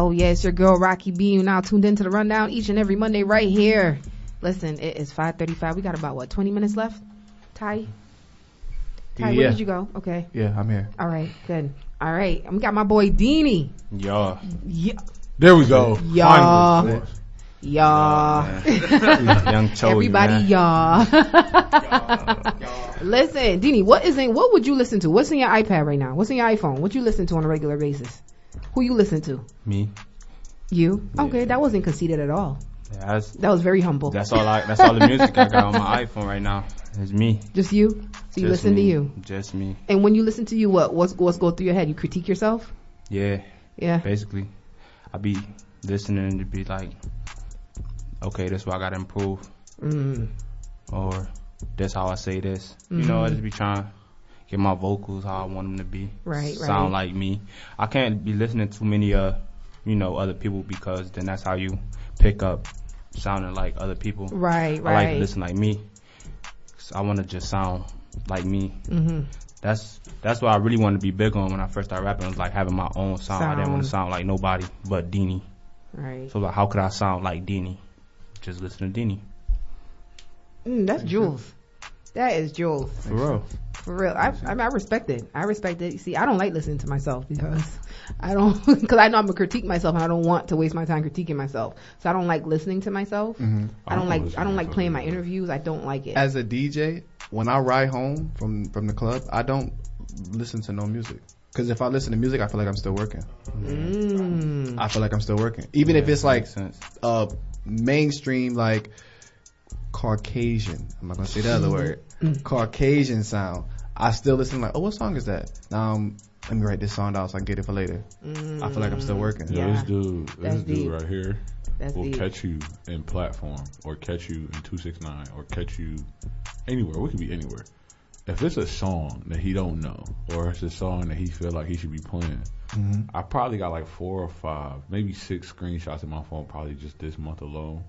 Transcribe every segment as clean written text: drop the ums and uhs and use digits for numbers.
Oh, yeah, it's your girl, Racqui B. You now tuned into the Rundown each and every Monday right here. Listen, it is 5:35. We got about, 20 minutes left? Ty, where did you go? Okay. Yeah, I'm here. All right, good. All right. We got my boy, DINI. Yeah. There we go. Y'all. Y'all. Young chosen, Everybody, man. y'all. Listen, DINI, what would you listen to? What's in your iPad right now? What's in your iPhone? What you listen to on a regular basis? Who you listen to? Me. You? Okay, that wasn't conceited at all. Yeah, that was very humble. That's all the music I got on my iPhone right now. It's me. Just you? So you listen to you? Just me. And when you listen to you, what's go through your head? You critique yourself? Yeah. Yeah. Basically, I be listening to be like, okay, this is what I gotta improve. Or this how I say this. You know, I just be trying to get my vocals how I want them to be. Right. Sound like me. I can't be listening to many other people, because then that's how you pick up sounding like other people. Right. I like to listen like me. So I want to just sound like me. That's what I really wanted to be big on when I first started rapping. It was like having my own sound. I didn't want to sound like nobody but DINI. Right. So like, how could I sound like DINI? Just listen to DINI. That's jewels. That is jewels. For real. For real. I respect it. I respect it. See, I don't like listening to myself because I know I'm gonna critique myself, and I don't want to waste my time critiquing myself. So I don't like listening to myself. I don't like playing my interviews. I don't like it. As a DJ, when I ride home from the club, I don't listen to no music. Because if I listen to music, I feel like I'm still working. I feel like I'm still working. Even if it's like mainstream, like Caucasian. I'm not going to say the other word. Caucasian sound. I still listen like, oh, what song is that? Now let me write this song down so I can get it for later. I feel like I'm still working. Yeah, this dude right here will deep. catch you in Platform, or catch you in 269, or catch you anywhere. We could be anywhere. If it's a song that he don't know, or it's a song that he feel like he should be playing, I probably got like 4 or 5, maybe 6 screenshots in my phone, probably just this month alone,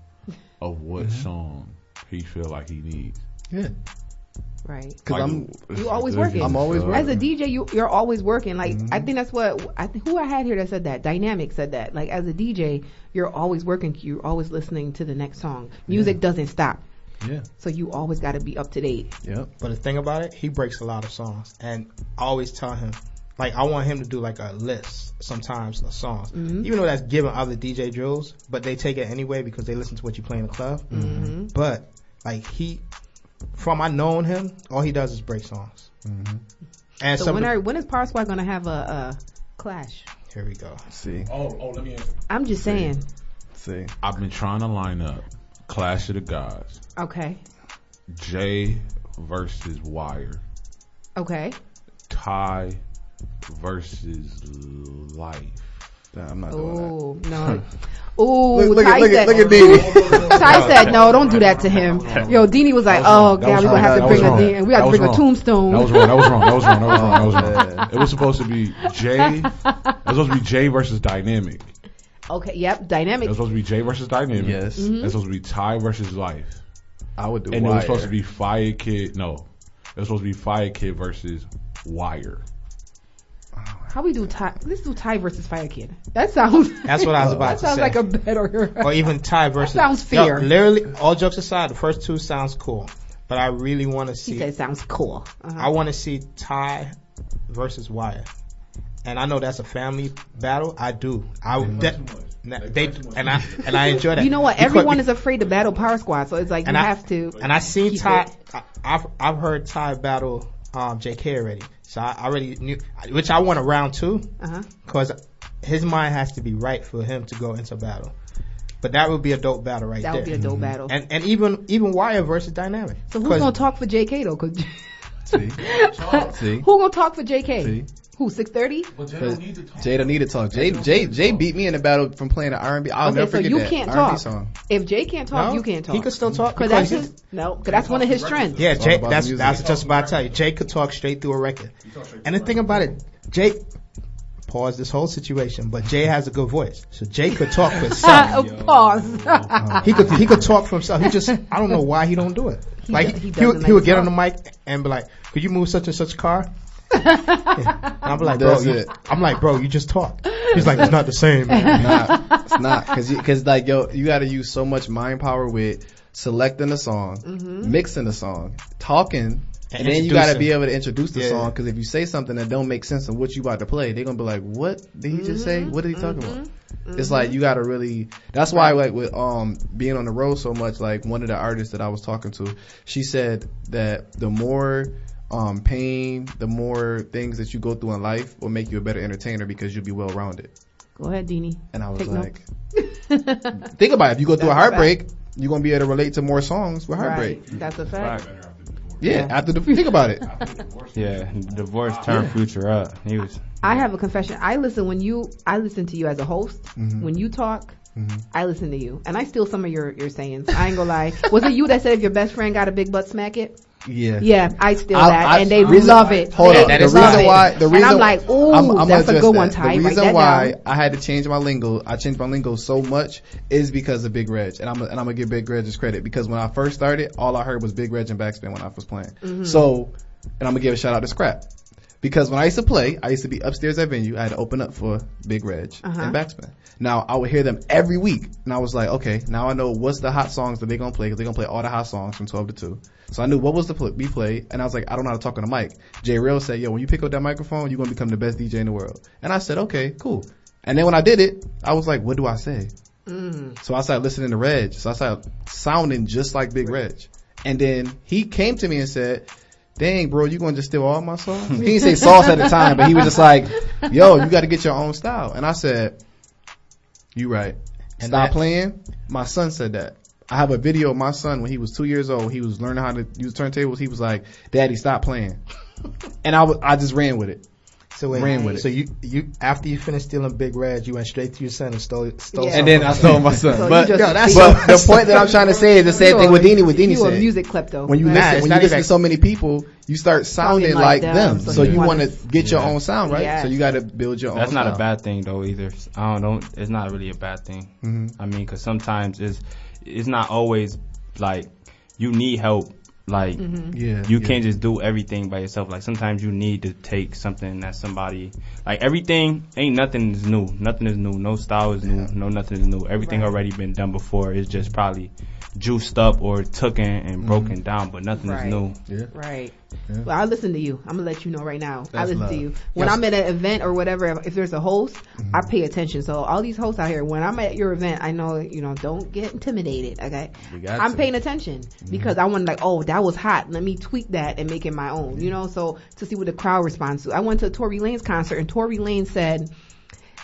of what song he feel like he needs. Yeah. Right. Because you always working. I'm always working. As a DJ, you're always working. Like, I think that's who I had here that said that. Dynamic said that. Like, as a DJ, you're always working. You're always listening to the next song. Music doesn't stop. Yeah. So you always got to be up to date. Yep. But the thing about it, he breaks a lot of songs, and I always tell him, like, I want him to do like a list sometimes of songs, even though that's giving other DJ drills, but they take it anyway because they listen to what you play in the club. But like from I known him, all he does is break songs. And so when is Part3 going to have a clash? Here we go. See. Oh, let me answer. I'm just saying. See. I've been trying to line up Clash of the Gods. Okay. Jay versus Wire. Okay. Ty versus Life. I'm not doing that. No. Ooh, look Ty at DIDDY. Ty said, no, don't do that to him. Yo, DINI was like, oh, God, we're going to have to bring a tombstone. That was wrong. It was supposed to be Jay versus Dynamic. Okay, yep, Dynamic. It was supposed to be Jay versus Dynamic. Yes. It was supposed to be Ty versus Life. I would do And Wire. it was supposed to be Fire Kid. No. It was supposed to be Fire Kid versus Wire. How we do Ty? Let's do Ty versus Fire Kid. That sounds. That's what I was about to say. That sounds like a better. Or even Ty versus. That sounds fair. Yo, literally, all jokes aside, the first 2 sounds cool, but I really want to see. He said it sounds cool. I want to see Ty versus Wire, and I know that's a family battle. I do. I enjoy that. You know what? Everyone is afraid to battle Power Squad, so it's like you have to. And I seen Ty. I've heard Ty battle JK already. So I already knew, which I want a round 2, because his mind has to be right for him to go into battle. But that would be a dope battle there. That would be a dope battle. And even Wire versus Dynamic. So who's gonna talk for JK though? Cause See. Who gonna talk for JK? See. Who, 630? But Jay don't need to talk. Jay don't need to talk. Jay beat me in the battle from playing the R&B. I'll never forget that can't R&B talk. song. If Jay can't talk, you can't talk. He could still talk. Cause that's one of his strengths. Yeah, Jay. That's just about to tell you. Jay could talk straight through a record. And the thing about it, Jay. Pause this whole situation, but Jay has a good voice, so Jay could talk for himself. Pause. He could talk for himself. I don't know why he don't do it. Like he would get on the mic and be like, "Could you move such and such car?" Yeah. And I'm like, bro, bro, you just talk. He's like, it's not the same, man. It's not. Cause like, yo, you gotta use so much mind power with selecting a song, mixing the song, talking, and then you gotta be able to introduce the song. Cause if you say something that don't make sense of what you about to play, they're gonna be like, what did he just say? What did he talking about? It's like, you gotta really, that's why like with, being on the road so much, like one of the artists that I was talking to, she said that the more, pain, the more things that you go through in life will make you a better entertainer because you'll be well rounded. Go ahead, DINI. And I was like, think about it. If you go through a heartbreak, you're going to be able to relate to more songs with heartbreak. Right. That's a fact. Yeah, after the, think about it. Yeah, divorce turned Future up. He was. I have a confession. I listen to you as a host. When you talk, I listen to you. And I steal some of your sayings. I ain't gonna lie. Was it you that said if your best friend got a big butt, smack it? Yeah. Yeah, I steal that. And they love it. Hold on. The reason I'm like, ooh, that's a good one, Ty. The reason why I had to change my lingo, I changed my lingo so much is because of Big Reg. And I'm gonna give Big Reg his credit, because when I first started, all I heard was Big Reg and Backspin when I was playing. So, and I'm gonna give a shout out to Scrap. Because when I used to play, I used to be upstairs at venue. I had to open up for Big Reg and Backspin. Now, I would hear them every week. And I was like, okay, now I know what's the hot songs that they're going to play, because they're going to play all the hot songs from 12 to 2. So I knew what was to be played. And I was like, I don't know how to talk on the mic. Jay Real said, yo, when you pick up that microphone, you're going to become the best DJ in the world. And I said, okay, cool. And then when I did it, I was like, what do I say? So I started listening to Reg. So I started sounding just like Big Reg. And then he came to me and said, dang, bro, you gonna just steal all my songs? He didn't say sauce at the time, but he was just like, yo, you gotta get your own style. And I said, you right. Stop playing. My son said that. I have a video of my son when he was 2 years old. He was learning how to use turntables. He was like, Daddy, stop playing. And I just ran with it. So you after you finished stealing Big Reg, you went straight to your son and stole and then I stole my son. So but the point that I'm trying to say is the same thing with DINI. What DINI said. You a music klepto. When you listen to so many people, you start sounding like them. So you want to get your own sound, right? Yes. So you got to build your own. That's sound. not a bad thing though either. I don't know. It's not really a bad thing. I mean, because sometimes it's not always like you need help. Like, you can't just do everything by yourself. Like, sometimes you need to take something that somebody, like, everything nothing is new. Nothing is new. No style is new. No, nothing is new. Everything already been done before. It's just probably juiced up or taken and broken down, but nothing is new. Yeah. Right. Yeah. Well, I listen to you. I'm gonna let you know right now. That's I listen love. to you when I'm at an event or whatever. If there's a host, I pay attention. So all these hosts out here, when I'm at your event, I know don't get intimidated. Okay, I'm paying attention because I want like, oh, that was hot. Let me tweak that and make it my own. So to see what the crowd responds to. I went to Tory Lanez concert and Tory Lanez said,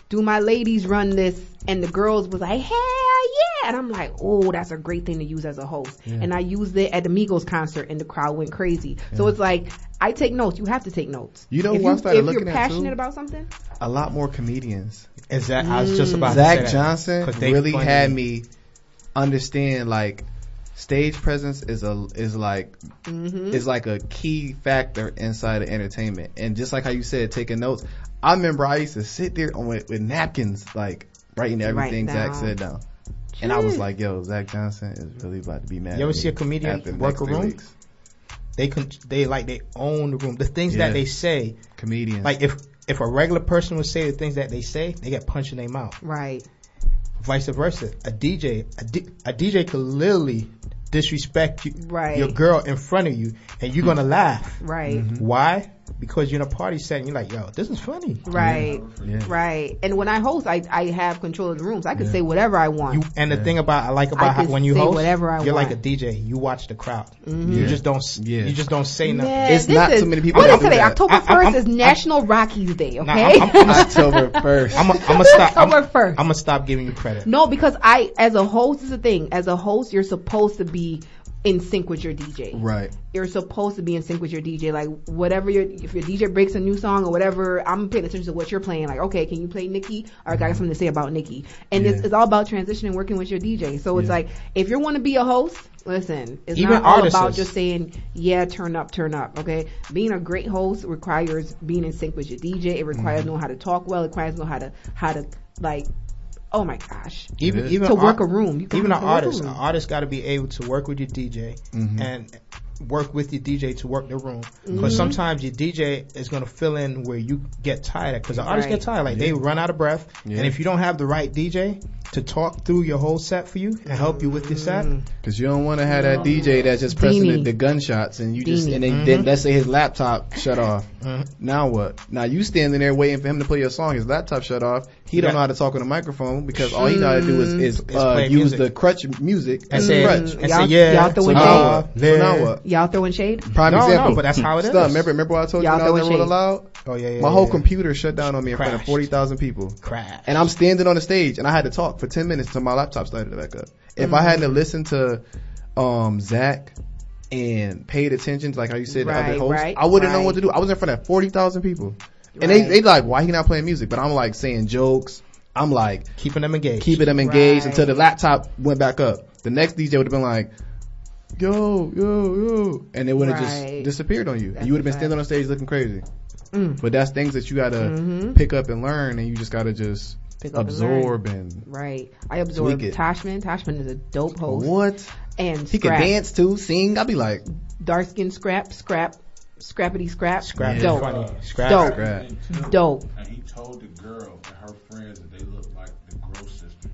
"Do my ladies run this?" And the girls was like, "Hell yeah!" And I'm like, "Oh, that's a great thing to use as a host." Yeah. And I used it at the Migos concert, and the crowd went crazy. Yeah. So it's like, I take notes. You have to take notes. You know who I started looking at too? If you're passionate about something, a lot more comedians. Exactly. I was just about Zach to say Johnson really had me understand like stage presence is like a key factor inside of entertainment. And just like how you said, taking notes. I remember I used to sit there with napkins, like writing everything Zach said down. And I was like, yo, Zach Johnson is really about to be mad. You ever see a comedian work a room? They own the room. The things that they say. Comedians. Like if a regular person would say the things that they say, they get punched in their mouth. Right. Vice versa. A DJ could literally disrespect you, your girl in front of you, and you're gonna laugh. Right. Why? Because you're in a party setting. You're like, yo, this is funny. Right. Yeah. Right. And when I host, I have control of the rooms. I can say whatever I want. The thing I like about how, when you host, whatever I you're want. like a DJ. You watch the crowd. You just don't say nothing. Man, it's not too many people. What is today? October 1st is National Racqui's Day. Okay. October 1st. I'm gonna stop. October 1st. I'm gonna stop giving you credit. No, because as a host, is the thing. As a host, you're supposed to be in sync with your DJ. Right. You're supposed to be in sync with your DJ. Like whatever if your DJ breaks a new song or whatever, I'm paying attention to what you're playing. Like, okay, can you play Nicki? Or I got something to say about Nicki. And it's all about transitioning, working with your DJ. So it's like, if you want to be a host, listen, it's even not all artists about just saying, yeah, turn up. Okay. Being a great host requires being in sync with your DJ. It requires knowing how to talk well. It requires knowing how to like, oh my gosh. Even to work a room. Even an artist got to be able to work with your DJ and work with your DJ to work the room. Because sometimes your DJ is going to fill in where you get tired. Because the artists get tired. Like, they run out of breath. And if you don't have the right DJ to talk through your whole set for you and help you with your set. Because you don't want to have that DJ that's just pressing the gunshots and you just, and then let's say his laptop shut off. Now what? Now you standing there waiting for him to play your song. His laptop shut off. He don't know how to talk on the microphone because all he know how to do is use music. The crutch music as a crutch. Y'all throwing shade? So now what? Y'all throwing shade? Prime example. No, but that's how it is. Remember what I told you when I was in Roll Loud? Oh yeah. My whole computer shut down on me in front of 40,000 people. Crash. And I'm standing on the stage and I had to talk for 10 minutes until my laptop started to back up. If I hadn't listened to Zach and paid attention to, like how you said, the other hosts, I wouldn't know what to do. I was in front of 40,000 people. And they like, why he not playing music? But I'm like saying jokes. I'm like keeping them engaged until the laptop went back up. The next DJ would have been like, yo, and it would have just disappeared on you. And you would have been standing on stage looking crazy. But that's things that you gotta pick up and learn, and you just gotta just absorb and I absorb Tashman. Tashman is a dope host. What? And he can dance too, sing. I'll be like, dark skin scrappity scrap. Dope. Funny. Scrap. Dope. And he told the girl and her friends that they looked like the Gross sisters.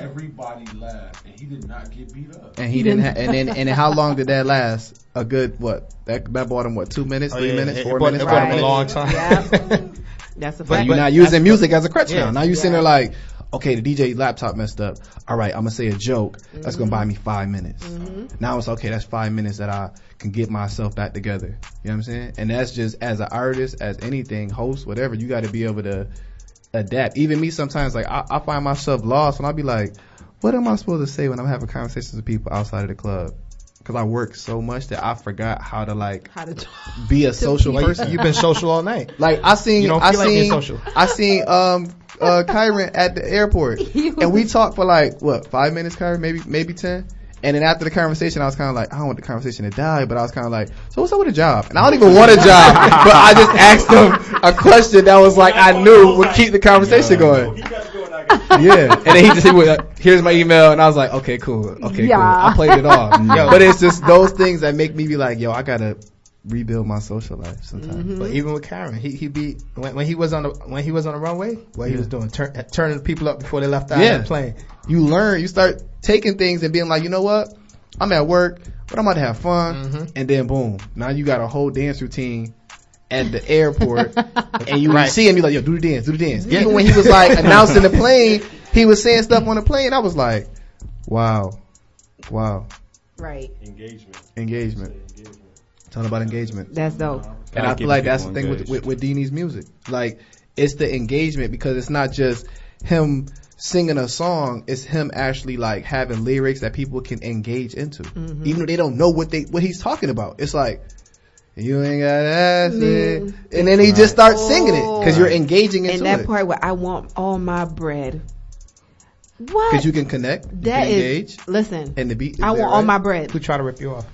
Everybody laughed, and he did not get beat up. And he didn't. And how long did that last? A good what? That bought him 2 minutes, 3 minutes, 4 minutes. It bought him a long time. Yeah. That's a fact. But you're not using music as a crutch now. Now you sitting there like, okay, the DJ laptop messed up. All right, I'm gonna say a joke. That's gonna buy me 5 minutes. Now it's okay. That's 5 minutes that I can get myself back together. You know what I'm saying? And that's just as an artist, as anything, host, whatever. You got to be able to adapt. Even me sometimes, like I find myself lost when I'll be like, what am I supposed to say when I'm having conversations with people outside of the club? Because I work so much that I forgot how to be a social person. You've been social all night. Like I seen being social. Kyron at the airport, and we talked for 5 minutes, Kyron, maybe 10. And then after the conversation, I was kind of like, I don't want the conversation to die, but I was kind of like, so what's up with a job? And I don't even want a job, but I just asked him a question that was like, I knew would keep the conversation going. Yeah. And then he just said, here's my email. And I was like, okay, cool. Cool. I played it off. But it's just those things that make me be like, yo, I gotta rebuild my social life sometimes. But even with Karen, he be when he was on the runway, what he was doing, turning people up before they left out of the plane. You learn, you start taking things and being like, you know what? I'm at work, but I'm about to have fun. And then boom, now you got a whole dance routine at the airport, and you see him, you're like, yo, do the dance. Even when he was like announcing the plane, he was saying stuff on the plane. I was like, wow. Right. Engagement. Talking about engagement. That's dope. And I feel like that's the thing with DINI's music. Like, it's the engagement, because it's not just him singing a song, it's him actually like having lyrics that people can engage into. Even though they don't know what he's talking about. It's like, you ain't got acid. And then he just starts singing it because you're engaging into it. And that part where I want all my bread. What? Because you can connect. You can engage. Listen. And the beat. I want all my bread. Who try to rip you off?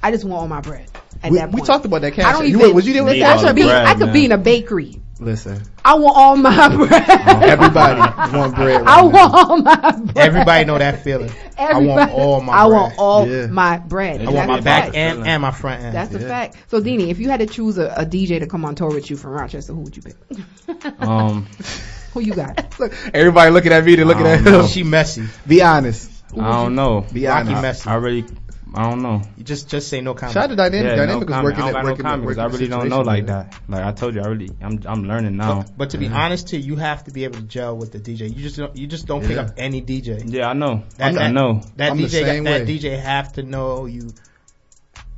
I just want all my bread. At that point. We talked about that cash. I don't even. Was you there with that? I could be in a bakery. Listen. I want all my bread. Everybody want bread. I want all my bread. Everybody know that feeling. I want all my bread. I want all my bread. I want my back end and my front end. That's a fact. So, DINI, if you had to choose a DJ to come on tour with you from Rochester, who would you pick? Who you got? Look, everybody looking at me, they're looking at him. She messy. Be honest. I don't know. Be honest. Messy. I don't know. You just say no comment. Shout out to Dynamic. Dynamic was working I really don't know like that. Like I told you, I'm learning now. But to be honest, too, you have to be able to gel with the DJ. You just don't pick up any DJ. Yeah, I know. I know. That DJ have to know you.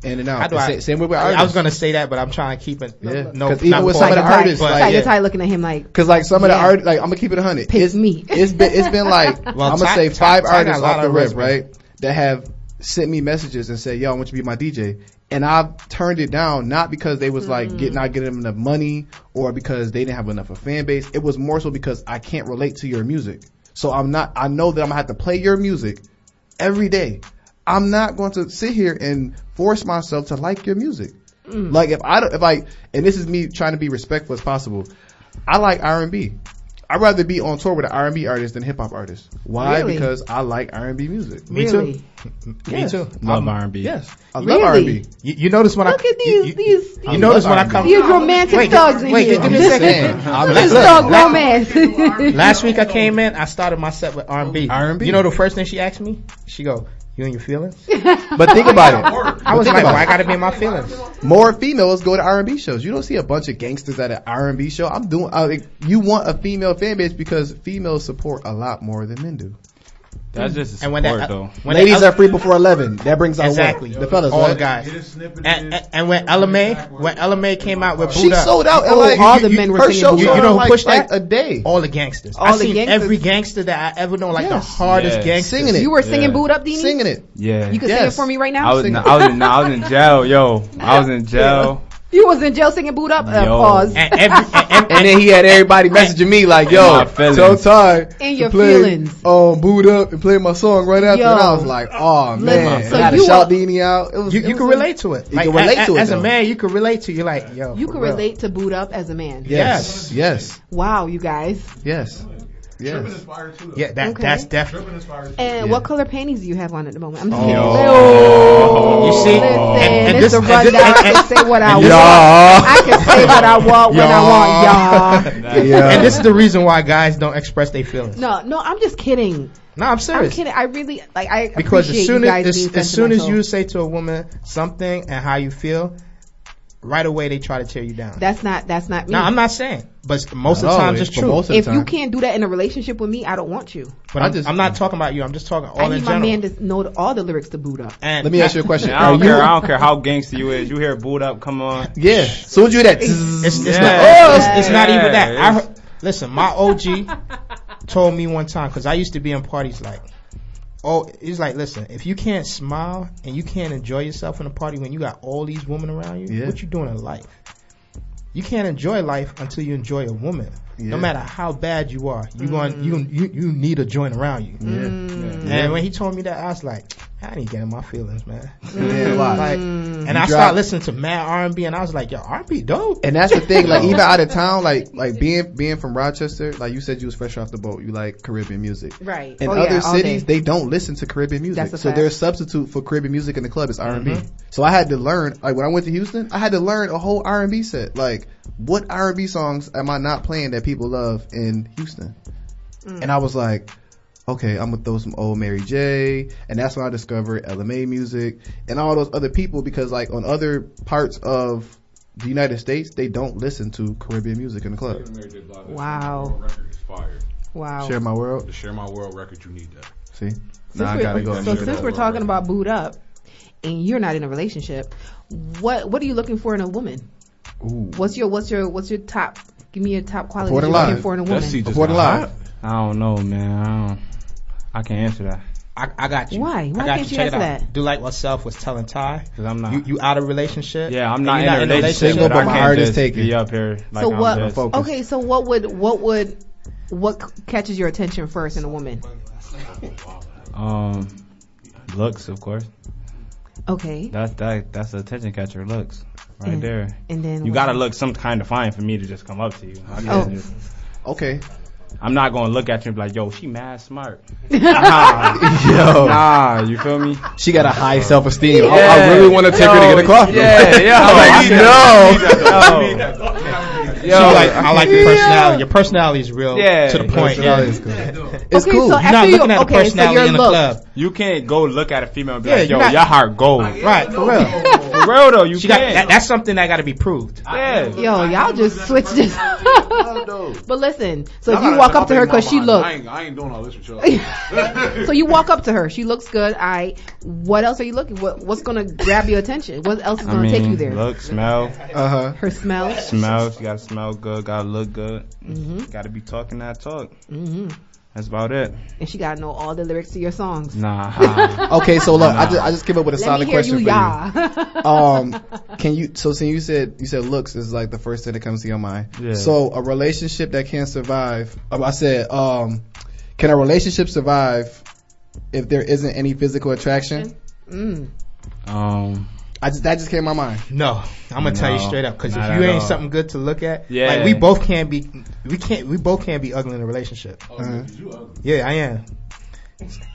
In and out. Same way with artists. I was gonna say that, but I'm trying to keep it. Because even with some of the artists, like looking at him like. Because like some of the artists, like I'm gonna keep it 100. Pick me. It's been like I'm gonna say 5 artists off the rip, right? That have sent me messages and said, yo, I want you to be my DJ. And I've turned it down, not because they was like not getting them enough money or because they didn't have enough of a fan base. It was more so because I can't relate to your music. So I know that I'm gonna have to play your music every day. I'm not going to sit here and force myself to like your music. Like and this is me trying to be respectful as possible. I like R&B. I'd rather be on tour with an R&B artist than hip hop artist. Why? Really? Because I like R&B music. Me Really? too. Me too. Love R&B. Yes, I love Really? R&B. You notice when Look at these. you notice when I come. These romantic thugs in wait, here. give me a second. This thug romance. Last week I came in, I started my set with R&B. R&B. You know the first thing she asked me? She go, "You in your feelings?" But think about it. I was think like, about "Why I it. gotta be in my feelings?" More females go to R&B shows. You don't see a bunch of gangsters at an R&B show. You want a female fan base because females support a lot more than men do. That's just a And when support, that- though. when Ladies the- are free before 11. That brings out Exactly. what? The fellas, all right? the guys. And when Ella May came out with She Boot Up, sold out. Oh, LA. all the men were her singing show Boot sold Up. You know who out pushed like that? a day. all the gangsters. All I the seen gangsters. every gangster that I ever known, like the Yes. hardest Yes. gangsters. Singing it. You were singing Yeah. Boot Up, Dini? Singing it. Yeah. You can sing it Yes. for me right now? I was in jail, yo. I was in jail. You was in jail singing Boot Up? Yo. Pause. And And then he had everybody messaging me like, "Yo, My feelings. so tired." In your to play, feelings. Boot Up and play my song right after. Yo. And I was like, "Oh man!" Listen, I had to so shout you DINI out. It was, you can relate to it. You can relate to it, As a though. man, you can relate to. You're like, yo. You for can real. relate to Boot Up as a man. Yes, yes, Wow, you guys. yes, yes. Yeah, Okay. that's definitely. And Yeah. what color panties do you have on at the moment? I'm just Oh. kidding. You see? Listen, And it's this- a rundown. I can say what I want. Y'all. I can say what I want when I want, y'all. Yeah. And this is the reason why guys don't express their feelings. No, I'm just kidding. No, I'm I'm serious. kidding. I really like. I Because appreciate as soon you guys as being as soon as you sentimental. say to a woman something and how you feel, right away they try to tear you down. That's not me. Now I'm not saying, but most of Not the times always, it's but true. most of the If you time. can't do that in a relationship with me, I don't want you. But I'm not talking about you. I'm just talking all I in need my general. man to know all the lyrics to Boot Up. And Let me ask you a question. I don't Are you- care. I don't care how gangster you is. You hear Boot Up, come on. Yeah. Soon as you hear that, It's Yeah. not. It's not even that. Yeah. Listen, my OG told me one time because I used to be in parties like. Oh, he's like, listen, if you can't smile and you can't enjoy yourself in a party when you got all these women around you, Yeah. what you doing in life? You can't enjoy life until you enjoy a woman. Yeah. No matter how bad you are, you need a joint around you. And when he told me that, I was like, I ain't getting my feelings, man. Yeah, why? Like, and You I drop- started listening to mad R&B, and I was like, yo, R&B dope. And that's the thing, like even out of town, like being from Rochester, like you said you was fresh off the boat, you like Caribbean music. Right. In Oh, other yeah, all cities, day. they don't listen to Caribbean music. That's a So fact. their substitute for Caribbean music in the club is R&B. So I had to learn, like when I went to Houston, I had to learn a whole R&B set. Like what R&B songs am I not playing that people love in Houston? And I was like, okay, I'm gonna throw some old Mary J. And that's when I discovered LMA music and all those other people, because like on other parts of the United States, they don't listen to Caribbean music in the club. Wow. Record is fire. Wow. Share My World. The Share My World record, you need that. See? Since Now I gotta go. and So check it since out. we're talking about Boot Up, and you're not in a relationship, what are you looking for in a woman? Ooh. What's your top? Give me your top quality Reporting you're looking live. for in a woman. That seat just Reporting got live. hot. I don't know, man. I can't answer that. I got you. Why? Why I got can't you Check answer it out. that? Do like what Self was telling Ty. Cause I'm not. You out of relationship? Yeah, I'm And not you're in a relationship. Single, but I my can't heart is just taken. be up here. Like So I'm what? just- Focus. Okay, so what catches your attention first in a woman? Looks, of course. Okay. That's the attention catcher. Looks right there. And then You what? gotta look some kind of fine for me to just come up to you. I Oh. can't just- Okay. I'm not gonna look at you and be like, yo, she mad smart. Yo. Nah, you feel me? She got a high self-esteem. I Yeah. really want to take her to get a coffee. Yeah, yeah. I'm like, Yo, I like your personality. Your personality is real Yeah. to the point. Personality Yeah. is good. It's Okay, cool. so You're not after looking you, at the okay, so personality your in the looks. club. You can't go look at a female and be Yeah, like, yo, you're not- your heart gold. Right, for real. For real though, you She got can't. that's something that got to be proved. Yeah. Yo, y'all just switched this. But listen, so if you walk up to her because she looks, I ain't doing all this with y'all. so you walk up to her, she looks good. What else are you looking? What's gonna grab your attention? What else is gonna take you there? Look, smell. Her smell. Smell. She gotta smell good. Gotta look good. Gotta be talking that talk. That's about it. And she gotta know all the lyrics to your songs. Nah. Okay, so look, I just came up with a Let solid me hear question you, for yeah. you. Can you? So, since you said looks is like the first thing that comes to your mind. Yeah. So, a relationship that can't survive. I said, can a relationship survive if there isn't any physical attraction? Mm. I That just came to my mind. No, I'm gonna tell you straight up, because if you ain't something good to look at, Yeah. like we both can't be ugly in a relationship. You ugly. Yeah, I am.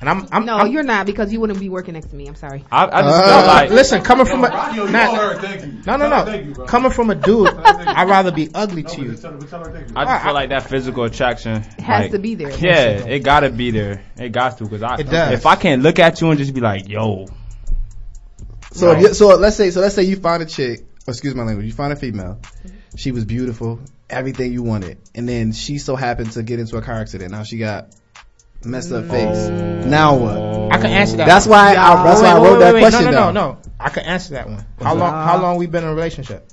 And I'm No, you're not, because you wouldn't be working next to me. I'm sorry. I just feel like listen, coming from a Thank you. no. Coming from a dude, I'd rather be ugly to you. I just feel like that physical attraction Has to be there. Yeah, it gotta be there. It got to, because It does. if I can't look at you and just be like, yo. So let's say you find a chick, excuse my language, you find a female, she was beautiful, everything you wanted, and then she so happened to get into a car accident. Now she got messed up face. Now what? I can answer that. That's why I wrote that question down. No. I can answer that one. How long we been in a relationship?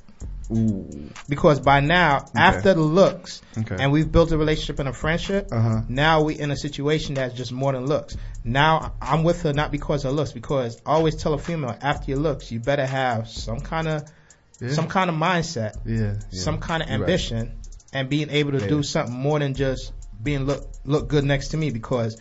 Ooh. Because by now, after the looks, Okay. and we've built a relationship and a friendship, now we in a situation that's just more than looks. Now I'm with her not because of looks, because I always tell a female, after your looks, you better have some kind of mindset, some kind of ambition, and being able to do something more than just being look good next to me. Because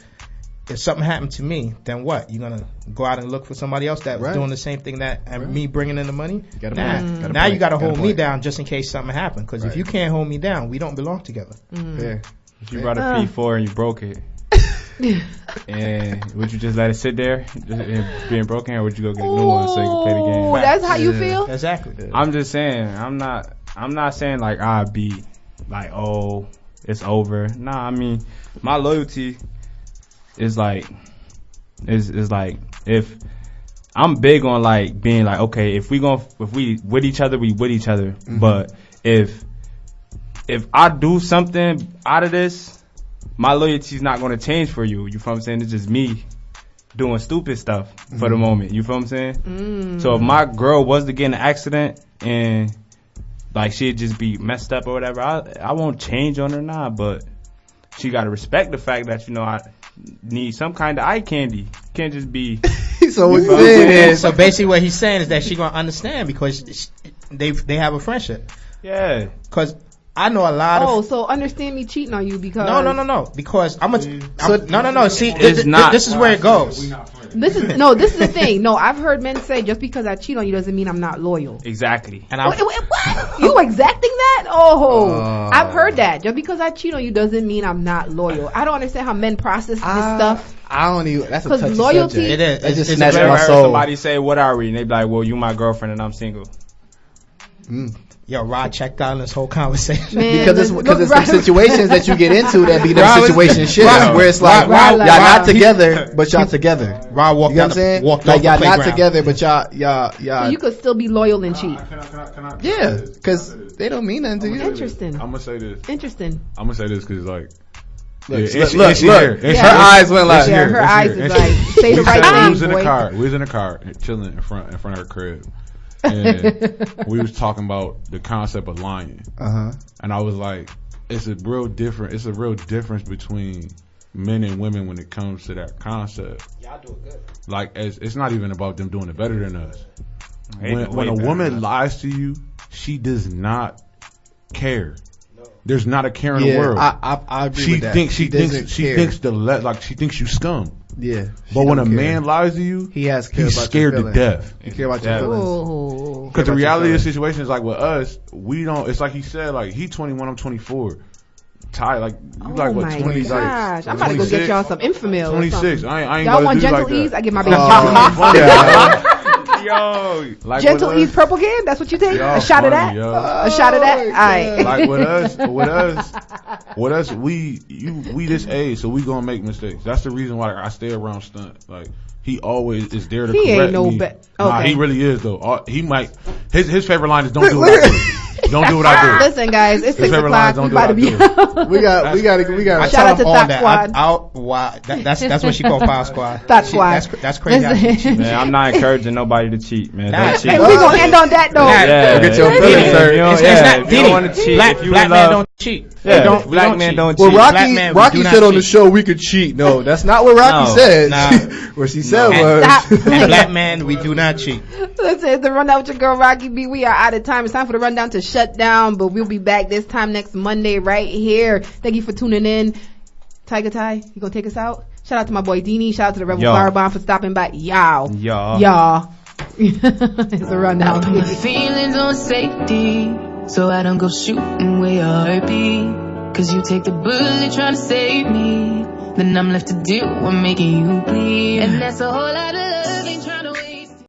if something happened to me, then what? You're gonna go out and look for somebody else that was doing the same thing and me bringing in the money? Now you gotta hold me down just in case something happened. Because if you can't hold me down, we don't belong together. Yeah. If you brought a P4 and you broke it, and would you just let it sit there being broken, or would you go get a new one so you can play the game? That's how you feel? Exactly. I'm just saying, I'm not saying like I'd be like, oh, it's over. Nah, I mean, my loyalty is like if I'm big on like being like, okay, if we with each other, we with each other. But if I do something out of this, my loyalty is not going to change for you. You feel what I'm saying? It's just me doing stupid stuff for the moment. You feel what I'm saying? So if my girl was to get in an accident and like she'd just be messed up or whatever, I won't change on her now, but she got to respect the fact that, you know, I need some kind of eye candy. Can't just be. So basically what he's saying is that she gonna understand because they have a friendship. Yeah. Because I know a lot of. Oh, so understand me cheating on you because. No. Because no. See, not. This is where it goes. This is the thing. No, I've heard men say just because I cheat on you doesn't mean I'm not loyal. Exactly. And what? You exacting that? Oh, I've heard that. Just because I cheat on you doesn't mean I'm not loyal. I don't understand how men process this stuff. I don't even. That's a touchy loyalty, subject. It is. It just I've snatched never my heard soul. somebody say, "What are we?" And they be like, "Well, you my girlfriend and I'm single." Yo, Rod checked out in this whole conversation. Man, because it's some situations that you get into that be them situation shit where it's like y'all not together but y'all together. Rod walked out. Like y'all not together but y'all. So you could still be loyal and cheat. Yeah, because they don't mean nothing to you. Interesting. I'm gonna say this. Interesting. I'm gonna say this because like. Look, Her eyes went like. Yeah, her eyes is like, say the right thing, We was in boy. the car. We was in the car chilling in front of her crib. And we was talking about the concept of lying. And I was like, it's a real difference between men and women when it comes to that concept. Y'all do it good. Like, it's not even about them doing it better than us. When a woman lies to you, she does not care. There's not a care in the world. I agree with that. She thinks you scum. Yeah. But when a man lies to you, he's scared to death. He care about your feelings. Because the reality of the situation is like with us, we don't. It's like he said, like he 21, I'm 24. Ty, like you like what 20? Gosh, I'm about to go get y'all some Infamil. 26. I ain't y'all want Gentle like Ease? that. I get my baby Gentle Ease. Yo, like Gentle Ease purple can? That's what you take? A shot of that? A shot of that? Alright. Like with us, we this age, so we gonna make mistakes. That's the reason why I stay around Stunt. Like he always is there to correct ain't no me. Nah, he really is though. He might his favorite line is "Don't do what I do." Don't do what I do. Listen, guys, it's 6 o'clock. We about to be. We got. Shout out to Thought Squad. That's what she called Power Squad. Thought Squad. That's crazy. Man, I'm not encouraging nobody to cheat, man. Don't cheat. Hey, we gonna end on that though. Yeah, get your feelings hurt. It's not you don't want to cheat. Black men don't cheat. Yeah, black men don't Well, cheat. Rocky said on the show we could cheat. No, that's not what Rocky said. Nah. What she said was, and black men, we do not cheat. Listen, it's the rundown with your girl Racqui B. We are out of time. It's time for the rundown to shut down, but we'll be back this time next Monday right here. Thank you for tuning in. Tiger Ty, you gonna take us out? Shout out to my boy DINI. Shout out to the Rebel Firebomb for stopping by. Y'all. It's a rundown. I put my feelings on safety, so I don't go shooting where your heart be. Cause you take the bullet trying to save me, then I'm left to deal with making you bleed. And that's a whole lot of